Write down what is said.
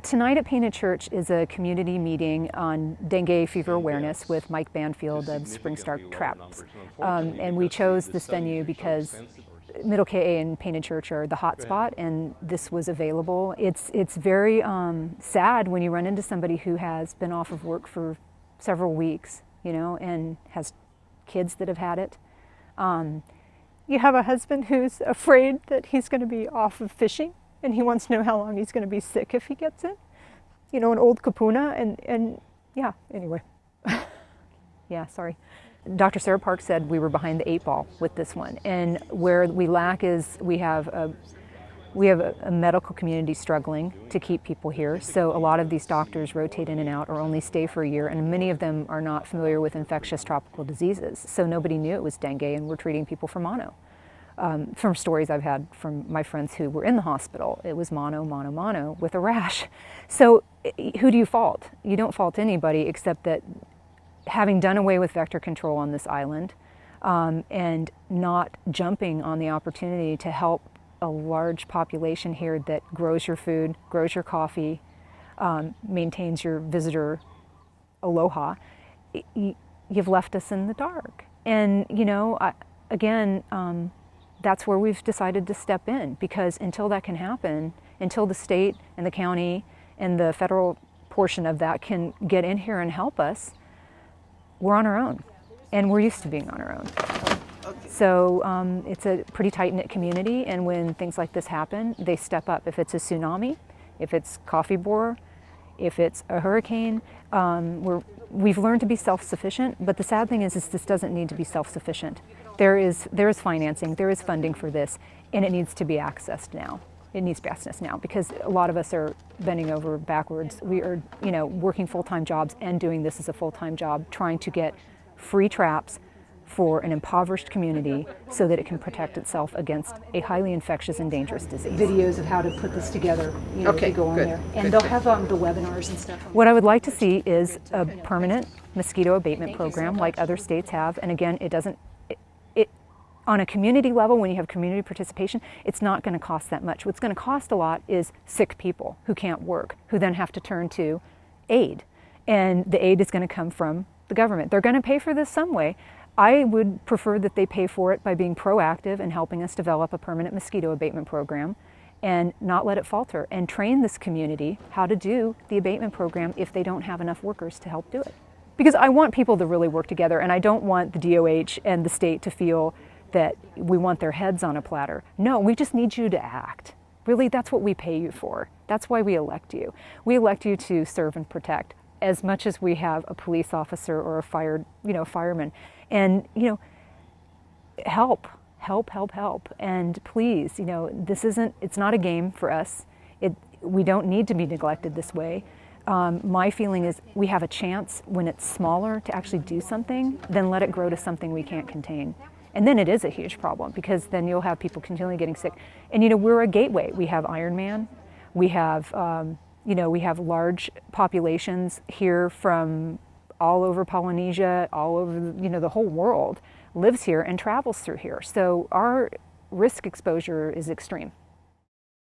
Tonight at Painted Church is a community meeting on dengue fever awareness with Mike Banfield of Spring Star Traps. And we chose this venue because Middle KA and Painted Church are the hot spot, and this was available. It's very sad when you run into somebody who has been off of work for several weeks, you know, and has kids that have had it. You have a husband who's afraid that he's going to be off of fishing, and he wants to know how long he's going to be sick if he gets it. You know, an old kapuna, and yeah, anyway. Yeah, sorry. Dr. Sarah Park said we were behind the 8 ball with this one, and where we lack is we have a medical community struggling to keep people here, so a lot of these doctors rotate in and out or only stay for a year, and many of them are not familiar with infectious tropical diseases, so nobody knew it was dengue, and we're treating people for mono. From stories I've had from my friends who were in the hospital, it was mono with a rash. So who do you fault? You don't fault anybody, except that having done away with vector control on this island and not jumping on the opportunity to help a large population here that grows your food, grows your coffee, maintains your visitor aloha, you've left us in the dark. And, you know, that's where we've decided to step in, because until that can happen, until the state and the county and the federal portion of that can get in here and help us, we're on our own, and we're used to being on our own. So it's a pretty tight-knit community, and when things like this happen, they step up. If it's a tsunami, if it's coffee borer, if it's a hurricane, we've learned to be self-sufficient, but the sad thing is this doesn't need to be self-sufficient. There is financing, there is funding for this, and it needs to be accessed now. It needs to be accessed now, because a lot of us are bending over backwards. We are, you know, working full-time jobs and doing this as a full-time job, trying to get free traps for an impoverished community so that it can protect itself against a highly infectious and dangerous disease. Videos of how to put this together, you know, okay, if you go on good, there. And good, they'll good. have the webinars and stuff. What I would like to see is a permanent mosquito abatement program like other states have. And again, it doesn't, on a community level, when you have community participation, it's not going to cost that much. What's going to cost a lot is sick people who can't work, who then have to turn to aid. And the aid is going to come from the government. They're going to pay for this some way. I would prefer that they pay for it by being proactive and helping us develop a permanent mosquito abatement program and not let it falter, and train this community how to do the abatement program if they don't have enough workers to help do it. Because I want people to really work together, and I don't want the DOH and the state to feel that we want their heads on a platter. No, we just need you to act. Really, that's what we pay you for. That's why we elect you. We elect you to serve and protect as much as we have a police officer or a fireman. And, you know, help. And please, you know, it's not a game for us. We don't need to be neglected this way. My feeling is we have a chance when it's smaller to actually do something, then let it grow to something we can't contain. And then it is a huge problem, because then you'll have people continually getting sick. And, you know, we're a gateway. We have Ironman. We have, we have large populations here from all over Polynesia, all over, the whole world lives here and travels through here. So our risk exposure is extreme.